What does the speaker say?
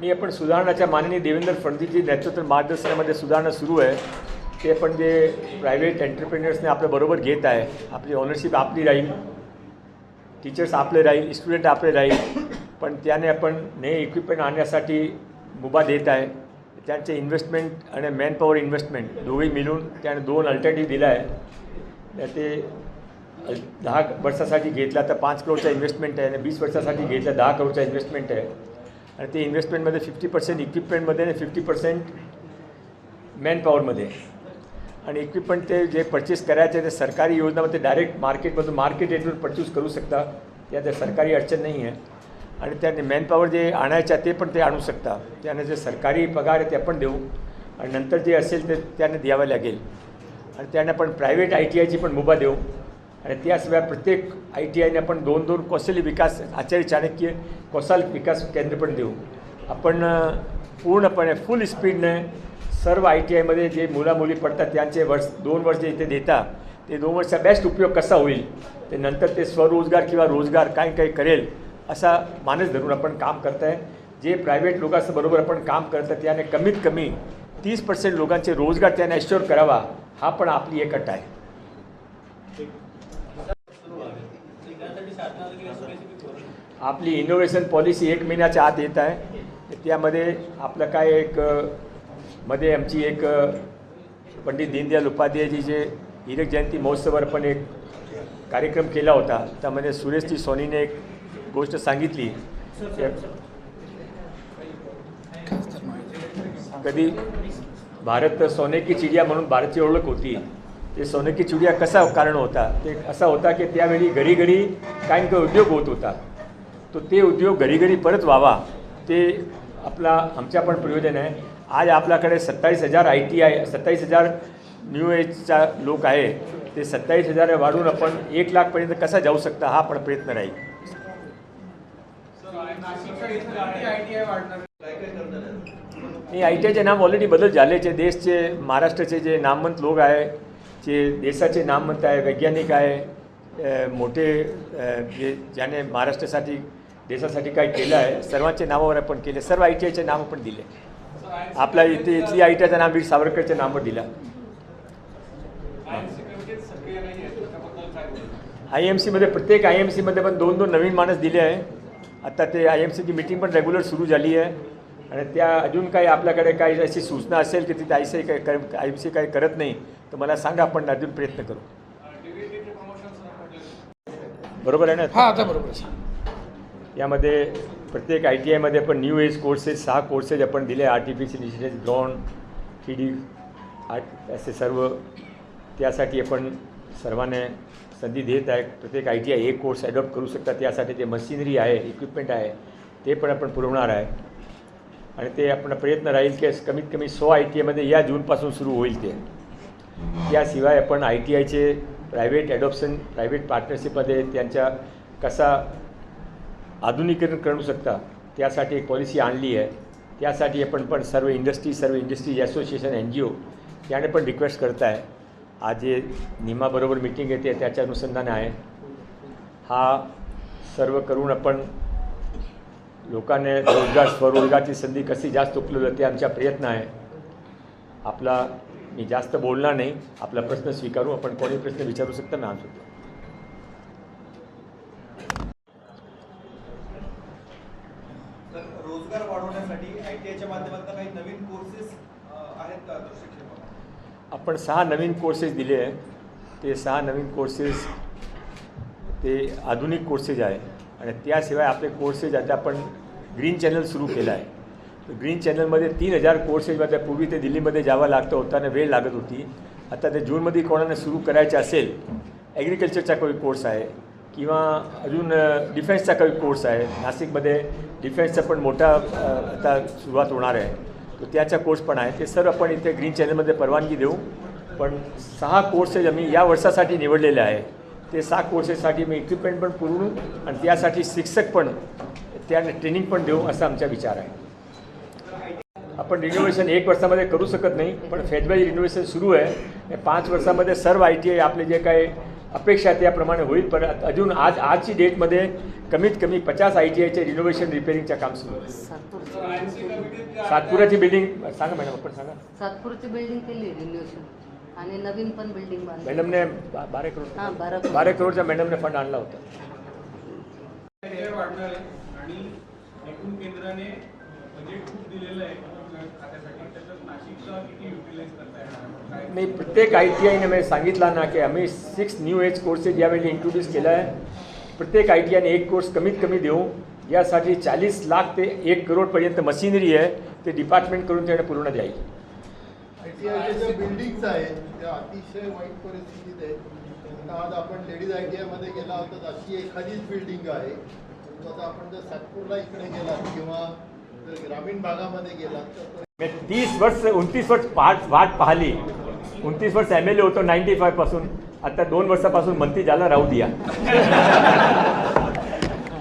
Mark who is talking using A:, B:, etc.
A: मी आपण सुधारणाच्या माननीय देवेंद्र फडणवीसजी नेतृत्व मार्गदर्शनामध्ये सुधारणा सुरू आहे. ते पण जे प्रायव्हेट एंटरप्रेन्युअर्सने आपल्या बरोबर घेत आहे, आपली ओनरशिप आपली राहील, टीचर्स आपले राहील, स्टुडंट आपले राहील, पण त्याने आपण नए इक्विपमेंट आणण्यासाठी मुभा देत आहे. त्यांचे इन्व्हेस्टमेंट आणि मॅनपॉवर इन्व्हेस्टमेंट दोघेही मिळून त्याने 2 अल्टरनेटिव्ह दिला आहे. ते 10 वर्षासाठी घेतला तर 5 करोडचा इन्व्हेस्टमेंट आहे आणि 20 वर्षासाठी घेतला 10 करोडचा इन्व्हेस्टमेंट आहे. आणि ते इन्व्हेस्टमेंटमध्ये 50% इक्विपमेंटमध्ये आणि 50% मॅनपॉवरमध्ये. आणि इक्विपमेंट ते जे परचेस करायचे ते सरकारी योजनामध्ये डायरेक्ट मार्केटमधून मार्केट रेटवर परचेस करू शकता. त्यात सरकारी अडचण नाही आहे. आणि त्याने मॅनपॉवर जे आणायचं ते पण ते आणू शकता. त्याने जे सरकारी पगार आहे ते पण देऊ आणि नंतर जे असेल ते त्याने द्यावं लागेल. आणि त्याने आपण प्रायव्हेट ITIची पण मुभा देऊ. आणि त्याशिवाय प्रत्येक ITIने आपण 2-2 कौशल्य विकास आचार्य चाणक्य कौशल विकास केंद्र पण देऊ. आपण पूर्णपणे फुल स्पीडने सर्व ITIमध्ये जे मुलामुली पडतात त्यांचे 2 वर्ष इथे देता ते 2 वर्षाचा बेस्ट उपयोग कसा होईल ते नंतर ते स्वरोजगार किंवा रोजगार काही करेल असा मानस धरून आपण काम करत आहे. जे प्रायव्हेट लोकांबरोबर आपण काम करतं त्याने कमीत कमी 30% लोकांचे रोजगार त्याने ॲश्युअर करावा, हा पण आपली एक अट आहे. आपली इनोव्हेशन पॉलिसी 1 महिन्याच्या आत येत आहे. त्यामध्ये आपलं काय एक मध्ये आमची एक पंडित दीनदयाल उपाध्यायजीचे हीरक जयंती महोत्सवावर पण एक कार्यक्रम केला होता. त्यामध्ये सुरेशजी सोनीने एक गोष्ट सांगितली. कधी भारत सोने की चिडिया म्हणून भारतची ओळख होती. ते सोने की चिडिया कसा कारण होता ते असा होता की त्यावेळी घरी काही उद्योग होत होता. तो ते उद्योग घरी परत व्हावा ते आपला आमच्या पण प्रयोजन आहे. आज आपल्याकडे 27,000 ITI 27,000 न्यू एजचा लोक आहे. ते 27,000 वाढून आपण 1 लाखपर्यंत कसा जाऊ शकता हा पण प्रयत्न राहील. नाही, ITIचे नाम ऑलरेडी बदल झालेचे. देशचे महाराष्ट्राचे जे नामवंत लोक आहे, जे देशाचे नामवंत आहे, वैज्ञानिक आहे, मोठे जे ज्याने महाराष्ट्रासाठी देशासाठी काही केलं आहे सर्वांचे नावावर आपण केले. सर्व ITIचे नाव पण दिले. आपल्या इथली ITIचं नाव वीर सावरकरच्या नावावर दिला. IMCमध्ये प्रत्येक IMCमध्ये पण 2-2 नवीन माणूस दिले आहे. आता ते IMCची मीटिंग पण रेग्युलर सुरू झाली आहे. आणि त्या अजून काही आपल्याकडे काही अशी सूचना असेल की तिथे IMC काही करत नाही तर मला सांगा, आपण अजून प्रयत्न करू. बरोबर आहे ना?
B: हां, आता बरोबर आहे.
A: यामध्ये प्रत्येक ITIमध्ये पण न्यू एज कोर्सेस 6 कोर्सेस आपण दिले. आर्टिफिशियल इंटेलिजन्स, ड्रोन, 3D असे सर्व. त्यासाठी आपण सर्वांना संधी देत आहे. प्रत्येक ITI एक कोर्स ॲडॉप्ट करू शकतात. त्यासाठी जे मशिनरी आहे, इक्विपमेंट आहे ते पण आपण पुरवणार आहे. आणि ते आपण प्रयत्न राहील की कमीत कमी 100 ITIमध्ये या जूनपासून सुरू होईल ते. याशिवाय आपण ITIचे प्रायव्हेट ॲडॉप्शन, प्रायव्हेट पार्टनरशिपमध्ये त्यांच्या कसा आधुनिकीकरण करू शकता त्यासाठी एक पॉलिसी आणली आहे. त्यासाठी आपण पण सर्व इंडस्ट्री असोसिएशन NGO याने पण रिक्वेस्ट करत आहे. आज जे निमाबरोबर मीटिंग येते त्याच्या अनुषंगाने आहे. हा सर्व करून आपण लोकांना स्वरोजगारची संधी कशी जास्त उपलब्ध होते आमचा प्रयत्न आहे. आपला मी जास्त बोलणार नाही. आपला प्रश्न स्वीकारू. आपण कोणी प्रश्न विचारू शकता, मी आन्सर देतो.
C: रोजगार वाढवण्यासाठी ITIच्या माध्यमातून काही नवीन कोर्सेस आहेत का?
A: आपण 6 नवीन कोर्सेस दिले आहे. ते 6 नवीन कोर्सेस ते आधुनिक कोर्सेस आहे. आणि त्याशिवाय आपले कोर्सेस आता आपण ग्रीन चॅनल सुरू केलं आहे. तर ग्रीन चॅनलमध्ये 3,000 कोर्सेसमध्ये पूर्वी ते दिल्लीमध्ये जावं लागतं होताना वेळ लागत होती. आता ते जूनमध्ये कोणाला सुरू करायचं असेल, ॲग्रिकल्चरचा काही कोर्स आहे किंवा अजून डिफेन्सचा काही कोर्स आहे. नाशिकमध्ये डिफेन्सचा पण मोठा आता सुरुवात होणार आहे. तो त्याचा कोर्स पण आहे. ते सर्व आपण इथे ग्रीन चॅनलमध्ये परवानगी देऊ. पण 6 कोर्सेस आम्ही या वर्षासाठी निवडलेले आहे. ते 6 कोर्सेससाठी मी इक्विपमेंट पण पुरवू आणि त्यासाठी शिक्षक पण त्याने ट्रेनिंग पण देऊ असा आमचा विचार आहे. आपण रिनोव्हेशन 1 वर्षामध्ये करू शकत नाही, पण फेज वाईज रिनोव्हेशन सुरू आहे. 5 वर्षामध्ये सर्व ITI आपले जे काही अपेक्षा त्याप्रमाणे होईल. पण अजून आजची डेटमध्ये कमीत कमी 50 ITIचे रिनोव्हेशन रिपेअरिंगचं काम सुरू आहे. सातपुराची बिल्डिंग सांगा मॅडम, आपण सांगा.
B: सातपूरची बिल्डिंग केली रिन्युएशन आणि नवीन पण बिल्डिंग बांधली.
A: मॅडमने 12 करोड,
B: हां 12 करोड.
A: 12 करोडचा मॅडमने फंड आणला होता.
D: हे वाढणार आहे आणि एकूण केंद्राने बजेट खूप दिलेलं आहे खात्यासाठी, त्याच्यात नाशिकचा किती युटिलाइज करता येणार?
A: नाही, प्रत्येक ITIने मी सांगितलं ना की आम्ही 6 न्यू एज कोर्सेस यावेळी इंट्रोड्यूस केला आहे. प्रत्येक ITIने एक कोर्स कमीत कमी देऊ. यासाठी 40 लाख ते 1 करोडपर्यंत मशिनरी आहे, ते डिपार्टमेंट करून त्याने पूर्ण जाईल.
E: ITIच्या ज्या बिल्डिंग्स आहेत त्या अतिशय वाईट परिस्थितीत आहेत. आज आपण लेडीज ITI मध्ये गेला होता, अशी एखादीच बिल्डिंग आहे. आता आपण जर सातपूरला इकडे गेलात किंवा जर ग्रामीण भागामध्ये गेलात तर
A: मी 29 वर्ष वाट पाहिली. 29 वर्ष MLA होतो 95 पासून. आता 2 वर्षापासून मंत्री झाला, राहू द्या.